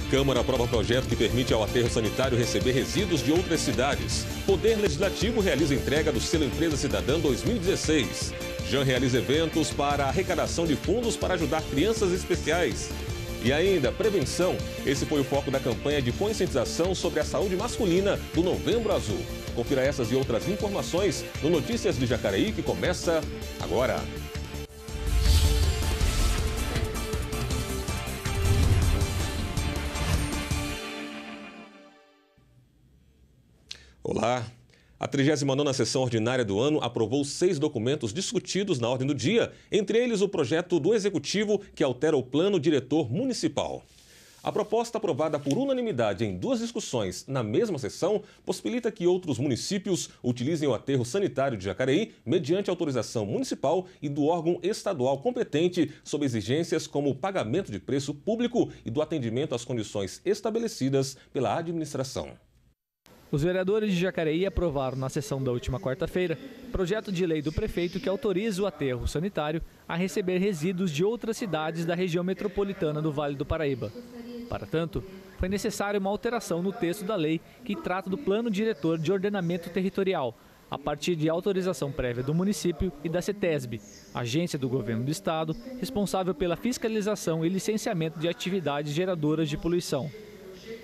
Câmara aprova projeto que permite ao aterro sanitário receber resíduos de outras cidades. Poder Legislativo realiza entrega do selo Empresa Cidadã 2016. Jean realiza eventos para arrecadação de fundos para ajudar crianças especiais. E ainda, prevenção. Esse foi o foco da campanha de conscientização sobre a saúde masculina do Novembro Azul. Confira essas e outras informações no Notícias de Jacareí, que começa agora. Olá! A 39ª sessão ordinária do ano aprovou 6 documentos discutidos na ordem do dia, entre eles o projeto do Executivo que altera o Plano Diretor Municipal. A proposta, aprovada por unanimidade em 2 discussões na mesma sessão, possibilita que outros municípios utilizem o aterro sanitário de Jacareí mediante autorização municipal e do órgão estadual competente sob exigências como o pagamento de preço público e do atendimento às condições estabelecidas pela administração. Os vereadores de Jacareí aprovaram na sessão da última quarta-feira projeto de lei do prefeito que autoriza o aterro sanitário a receber resíduos de outras cidades da região metropolitana do Vale do Paraíba. Para tanto, foi necessária uma alteração no texto da lei que trata do Plano Diretor de Ordenamento Territorial, a partir de autorização prévia do município e da CETESB, agência do governo do estado, responsável pela fiscalização e licenciamento de atividades geradoras de poluição.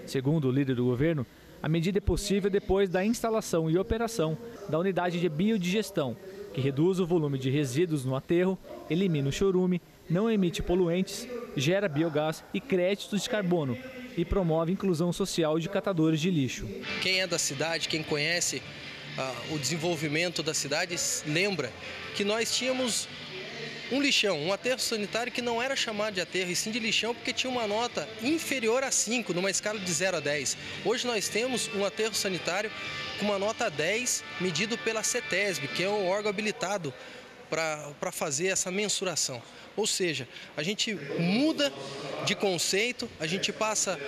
Segundo o líder do governo, a medida é possível depois da instalação e operação da unidade de biodigestão, que reduz o volume de resíduos no aterro, elimina o chorume, não emite poluentes, gera biogás e créditos de carbono e promove a inclusão social de catadores de lixo. Quem é da cidade, quem conhece o desenvolvimento da cidade, lembra que nós tínhamos um lixão, um aterro sanitário que não era chamado de aterro, e sim de lixão, porque tinha uma nota inferior a 5, numa escala de 0 a 10. Hoje nós temos um aterro sanitário com uma nota 10, medido pela CETESB, que é um órgão habilitado para fazer essa mensuração. Ou seja, a gente muda de conceito, a gente passa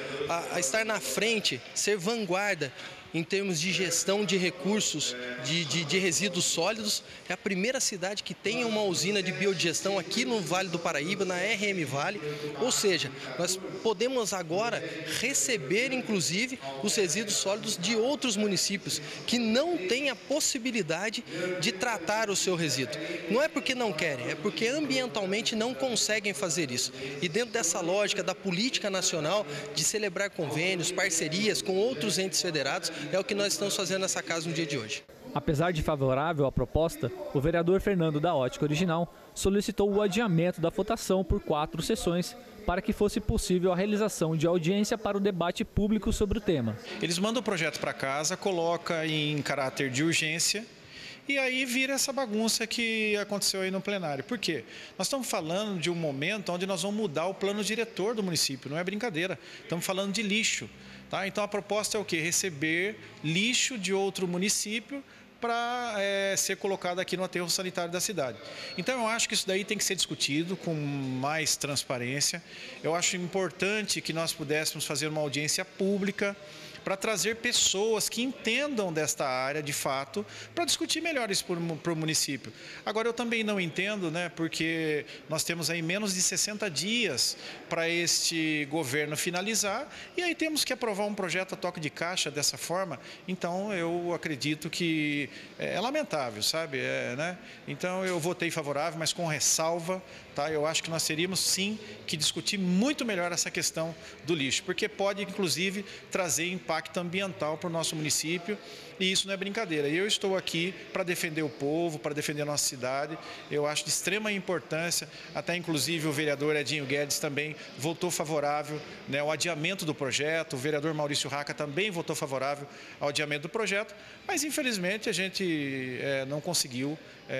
a estar na frente, ser vanguarda em termos de gestão de recursos, de resíduos sólidos. É a primeira cidade que tem uma usina de biodigestão aqui no Vale do Paraíba, na RM Vale. Ou seja, nós podemos agora receber, inclusive, os resíduos sólidos de outros municípios que não têm a possibilidade de tratar o seu resíduo. Não é porque não querem, é porque ambientalmente não conseguem fazer isso. E dentro dessa lógica da política nacional de celebrar convênios, parcerias com outros entes federados, é o que nós estamos fazendo nessa casa no dia de hoje. Apesar de favorável à proposta, o vereador Fernando da Ótica Original solicitou o adiamento da votação por 4 sessões para que fosse possível a realização de audiência para o debate público sobre o tema. Eles mandam o projeto para casa, coloca em caráter de urgência e aí vira essa bagunça que aconteceu aí no plenário. Por quê? Nós estamos falando de um momento onde nós vamos mudar o plano diretor do município, não é brincadeira. Estamos falando de lixo. Tá? Então a proposta é o quê? Receber lixo de outro município para ser colocado aqui no aterro sanitário da cidade. Então eu acho que isso daí tem que ser discutido com mais transparência. Eu acho importante que nós pudéssemos fazer uma audiência pública para trazer pessoas que entendam desta área de fato, para discutir melhor isso para o município. Agora, eu também não entendo, né, porque nós temos aí menos de 60 dias para este governo finalizar, e aí temos que aprovar um projeto a toque de caixa dessa forma. Então, eu acredito que é lamentável, sabe? Né? Então, eu votei favorável, mas com ressalva. Tá? Eu acho que nós teríamos, sim, que discutir muito melhor essa questão do lixo, porque pode, inclusive, trazer impacto ambiental para o nosso município, e isso não é brincadeira. Eu estou aqui para defender o povo, para defender a nossa cidade. Eu acho de extrema importância, até inclusive o vereador Edinho Guedes também votou favorável, né, ao adiamento do projeto, o vereador Maurício Raca também votou favorável ao adiamento do projeto, mas infelizmente a gente não conseguiu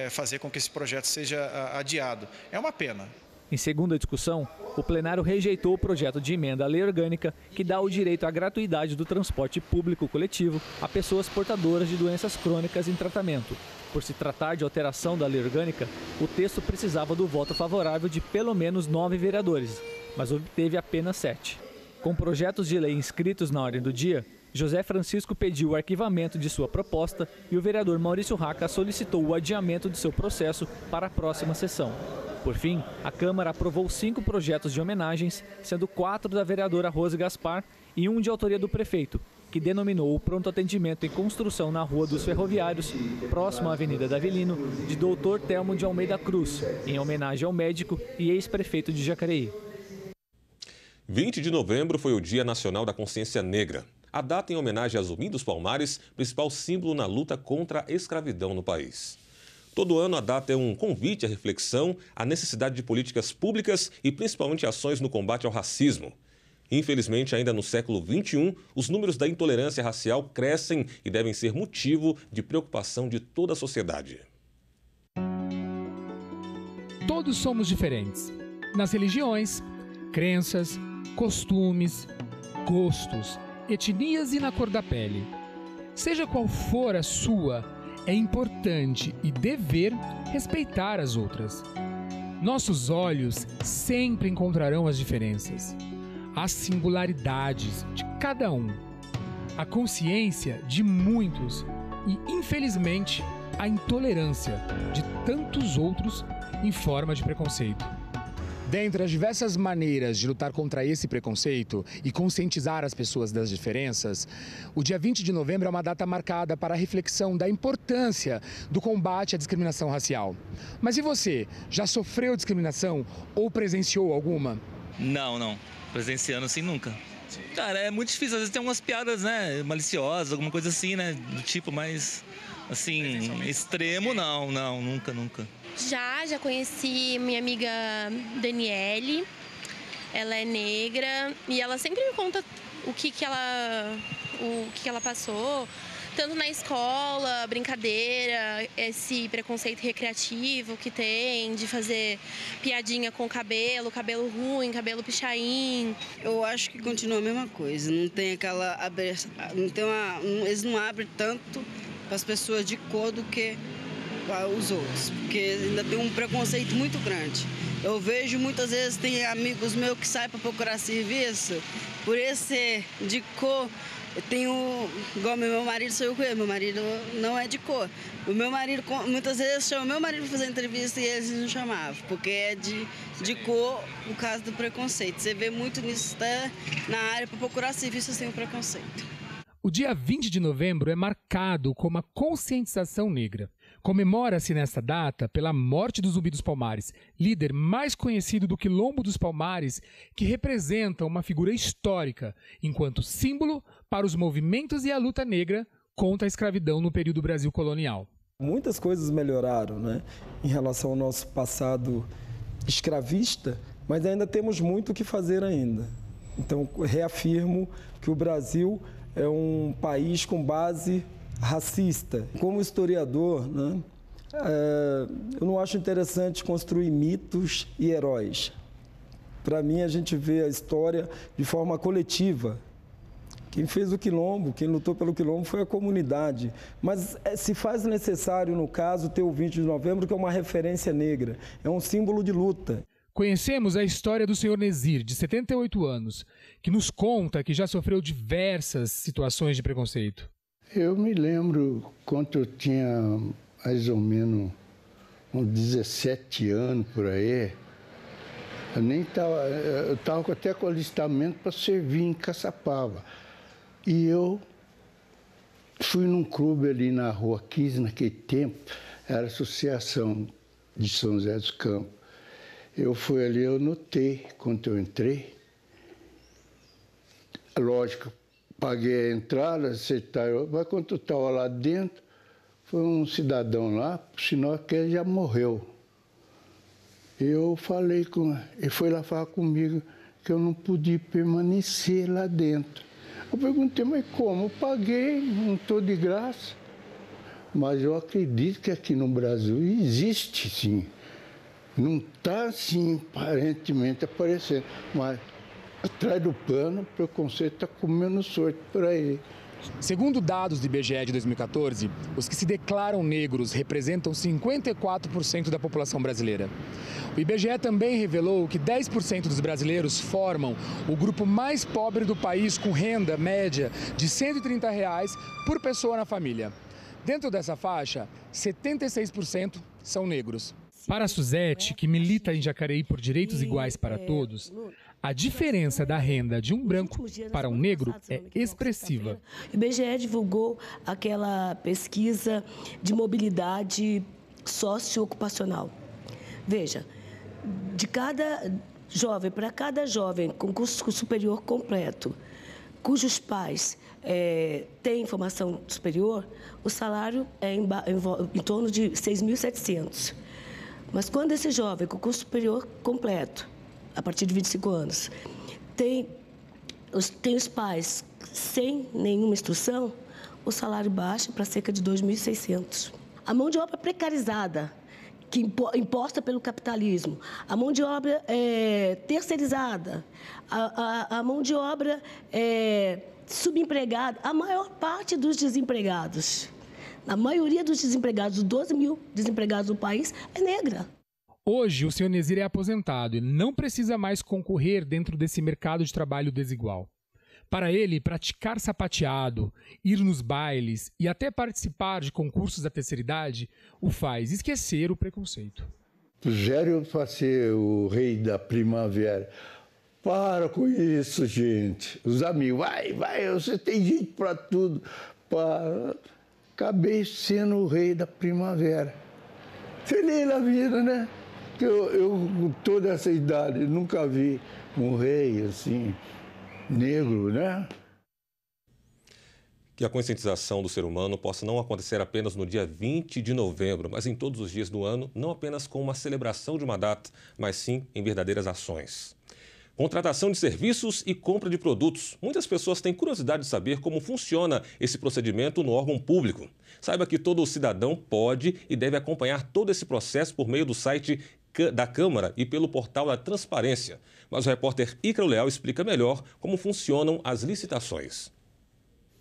fazer com que esse projeto seja adiado. É uma pena. Em segunda discussão, o plenário rejeitou o projeto de emenda à lei orgânica que dá o direito à gratuidade do transporte público coletivo a pessoas portadoras de doenças crônicas em tratamento. Por se tratar de alteração da lei orgânica, o texto precisava do voto favorável de pelo menos 9 vereadores, mas obteve apenas 7. Com projetos de lei inscritos na ordem do dia, José Francisco pediu o arquivamento de sua proposta e o vereador Maurício Raca solicitou o adiamento de seu processo para a próxima sessão. Por fim, a Câmara aprovou 5 projetos de homenagens, sendo 4 da vereadora Rose Gaspar e 1 de autoria do prefeito, que denominou o pronto atendimento em construção na Rua dos Ferroviários, próximo à Avenida Davilino, de Dr. Telmo de Almeida Cruz, em homenagem ao médico e ex-prefeito de Jacareí. 20 de novembro foi o Dia Nacional da Consciência Negra. A data em homenagem a Zumbi dos Palmares, principal símbolo na luta contra a escravidão no país. Todo ano a data é um convite à reflexão, à necessidade de políticas públicas e principalmente ações no combate ao racismo. Infelizmente, ainda no século XXI, os números da intolerância racial crescem e devem ser motivo de preocupação de toda a sociedade. Todos somos diferentes. Nas religiões, crenças, costumes, gostos, etnias e na cor da pele. Seja qual for a sua, é importante e dever respeitar as outras. Nossos olhos sempre encontrarão as diferenças, as singularidades de cada um, a consciência de muitos e, infelizmente, a intolerância de tantos outros em forma de preconceito. Dentre as diversas maneiras de lutar contra esse preconceito e conscientizar as pessoas das diferenças, o dia 20 de novembro é uma data marcada para a reflexão da importância do combate à discriminação racial. Mas e você? Já sofreu discriminação ou presenciou alguma? Não. Presenciando assim nunca. Cara, é muito difícil. Às vezes tem umas piadas, né, maliciosas, alguma coisa assim, né, do tipo, mas assim, extremo não, nunca. Já conheci minha amiga Daniele, ela é negra e ela sempre me conta o que ela passou, tanto na escola, brincadeira, esse preconceito recreativo que tem, de fazer piadinha com cabelo ruim, cabelo pichain. Eu acho que continua a mesma coisa, não tem aquela abertura, eles não abrem tanto para as pessoas de cor do que os outros, porque ainda tem um preconceito muito grande. Eu vejo muitas vezes, tem amigos meus que saem para procurar serviço, por esse de cor, eu tenho, igual meu marido sou eu com ele, meu marido não é de cor. O meu marido, muitas vezes, chama meu marido para fazer entrevista e eles não chamavam, porque é de cor por causa do preconceito. Você vê muito nisso, até na área para procurar serviço, tem um preconceito. O dia 20 de novembro é marcado como a conscientização negra. Comemora-se nesta data pela morte do Zumbi dos Palmares, líder mais conhecido do Quilombo dos Palmares, que representa uma figura histórica enquanto símbolo para os movimentos e a luta negra contra a escravidão no período Brasil colonial. Muitas coisas melhoraram, né, em relação ao nosso passado escravista, mas ainda temos muito o que fazer ainda. Então, reafirmo que o Brasil é um país com base racista. Como historiador, né, eu não acho interessante construir mitos e heróis. Para mim, a gente vê a história de forma coletiva. Quem fez o Quilombo, quem lutou pelo Quilombo foi a comunidade. Mas se faz necessário, no caso, ter o 20 de novembro, que é uma referência negra. É um símbolo de luta. Conhecemos a história do Sr. Nezir, de 78 anos, que nos conta que já sofreu diversas situações de preconceito. Eu me lembro quando eu tinha mais ou menos uns 17 anos por aí, eu estava até com alistamento para servir em Caçapava. E eu fui num clube ali na Rua 15, naquele tempo, era a Associação de São José dos Campos. Eu fui ali, eu notei, quando eu entrei, lógico, paguei a entrada, mas quando eu estava lá dentro, foi um cidadão lá, por sinal que ele já morreu. Eu falei com ele, ele foi lá falar comigo que eu não podia permanecer lá dentro. Eu perguntei, mas como? Eu paguei, não estou de graça. Mas eu acredito que aqui no Brasil existe, sim. Não está, assim, aparentemente aparecendo, mas atrás do pano, o preconceito está comendo sorte por aí. Segundo dados do IBGE de 2014, os que se declaram negros representam 54% da população brasileira. O IBGE também revelou que 10% dos brasileiros formam o grupo mais pobre do país, com renda média de R$ 130 por pessoa na família. Dentro dessa faixa, 76% são negros. Para a Suzete, que milita em Jacareí por direitos iguais para todos, a diferença da renda de um branco para um negro é expressiva. O IBGE divulgou aquela pesquisa de mobilidade socioocupacional. Veja, de cada jovem, para cada jovem com curso superior completo, cujos pais têm formação superior, o salário é em torno de 6.700. Mas quando esse jovem com curso superior completo, a partir de 25 anos, tem os pais sem nenhuma instrução, o salário baixa para cerca de 2.600. A mão de obra precarizada, que imposta pelo capitalismo, a mão de obra terceirizada, a mão de obra subempregada, a maior parte dos desempregados, a maioria dos desempregados, os 12 mil desempregados do país, é negra. Hoje, o Sr. Nezir é aposentado e não precisa mais concorrer dentro desse mercado de trabalho desigual. Para ele, praticar sapateado, ir nos bailes e até participar de concursos da terceira idade o faz esquecer o preconceito. Puseram para ser o rei da primavera. Para com isso, gente. Os amigos, vai, você tem gente para tudo. Acabei sendo o rei da primavera. Feliz na vida, né? Eu com toda essa idade, nunca vi um rei assim, negro, né? Que a conscientização do ser humano possa não acontecer apenas no dia 20 de novembro, mas em todos os dias do ano, não apenas com uma celebração de uma data, mas sim em verdadeiras ações. Contratação de serviços e compra de produtos. Muitas pessoas têm curiosidade de saber como funciona esse procedimento no órgão público. Saiba que todo cidadão pode e deve acompanhar todo esse processo por meio do site da Câmara e pelo portal da Transparência. Mas o repórter Ícaro Leal explica melhor como funcionam as licitações.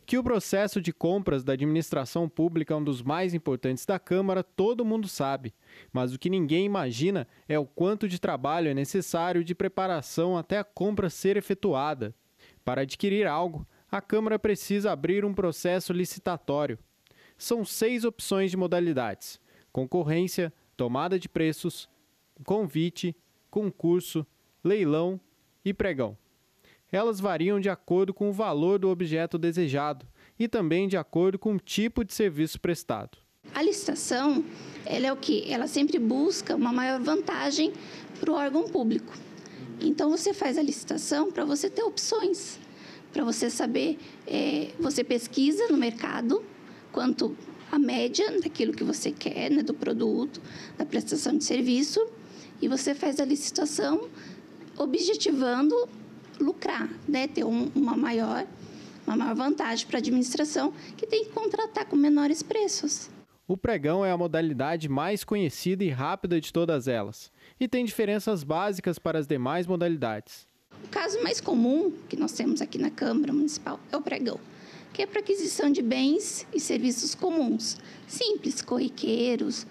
Que o processo de compras da administração pública é um dos mais importantes da Câmara, todo mundo sabe. Mas o que ninguém imagina é o quanto de trabalho é necessário de preparação até a compra ser efetuada. Para adquirir algo, a Câmara precisa abrir um processo licitatório. São 6 opções de modalidades: concorrência, tomada de preços, convite, concurso, leilão e pregão. Elas variam de acordo com o valor do objeto desejado e também de acordo com o tipo de serviço prestado. A licitação, ela é o quê? Ela sempre busca uma maior vantagem para o órgão público. Então, você faz a licitação para você ter opções, para você saber, você pesquisa no mercado quanto a média daquilo que você quer, né, do produto, da prestação de serviço, e você faz a licitação objetivando lucrar, né, ter uma maior vantagem para a administração, que tem que contratar com menores preços. O pregão é a modalidade mais conhecida e rápida de todas elas, e tem diferenças básicas para as demais modalidades. O caso mais comum que nós temos aqui na Câmara Municipal é o pregão, que é para aquisição de bens e serviços comuns, simples, corriqueiros,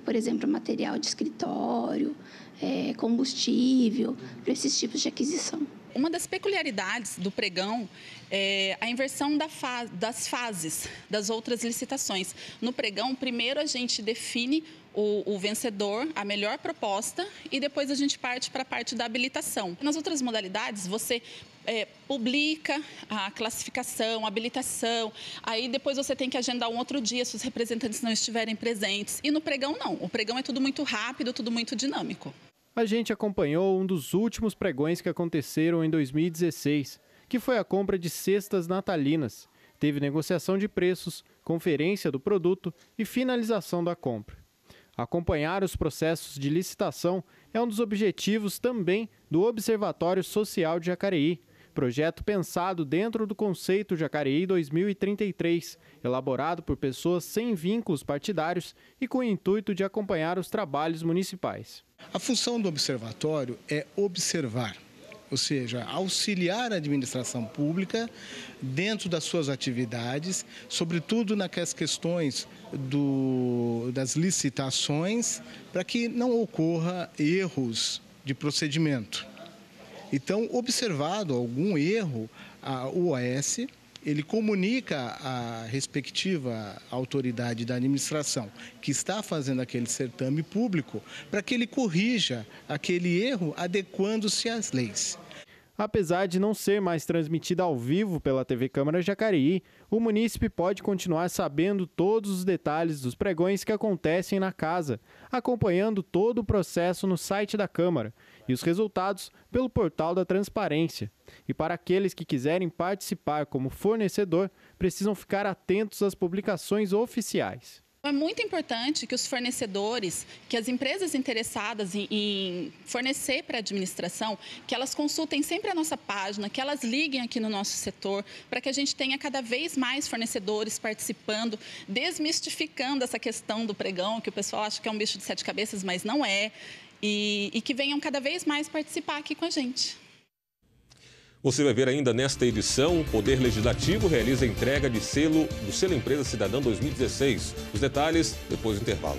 por exemplo, material de escritório, combustível, para esses tipos de aquisição. Uma das peculiaridades do pregão é a inversão das fases das outras licitações. No pregão, primeiro a gente define o vencedor, a melhor proposta, e depois a gente parte para a parte da habilitação. Nas outras modalidades, você publica a classificação, a habilitação, aí depois você tem que agendar um outro dia se os representantes não estiverem presentes. E no pregão, não. O pregão é tudo muito rápido, tudo muito dinâmico. A gente acompanhou um dos últimos pregões que aconteceram em 2016, que foi a compra de cestas natalinas. Teve negociação de preços, conferência do produto e finalização da compra. Acompanhar os processos de licitação é um dos objetivos também do Observatório Social de Jacareí, projeto pensado dentro do conceito Jacareí 2033, elaborado por pessoas sem vínculos partidários e com o intuito de acompanhar os trabalhos municipais. A função do observatório é observar ou seja, auxiliar a administração pública dentro das suas atividades, sobretudo naquelas questões das licitações, para que não ocorra erros de procedimento. Então, observado algum erro, o OAS ele comunica à respectiva autoridade da administração que está fazendo aquele certame público para que ele corrija aquele erro adequando-se às leis. Apesar de não ser mais transmitida ao vivo pela TV Câmara Jacareí, o munícipe pode continuar sabendo todos os detalhes dos pregões que acontecem na casa, acompanhando todo o processo no site da Câmara e os resultados pelo portal da Transparência. E para aqueles que quiserem participar como fornecedor, precisam ficar atentos às publicações oficiais. É muito importante que os fornecedores, que as empresas interessadas em fornecer para a administração, que elas consultem sempre a nossa página, que elas liguem aqui no nosso setor, para que a gente tenha cada vez mais fornecedores participando, desmistificando essa questão do pregão, que o pessoal acha que é um bicho de 7 cabeças, mas não é, e que venham cada vez mais participar aqui com a gente. Você vai ver ainda nesta edição, o Poder Legislativo realiza a entrega do selo Empresa Cidadã 2016. Os detalhes depois do intervalo.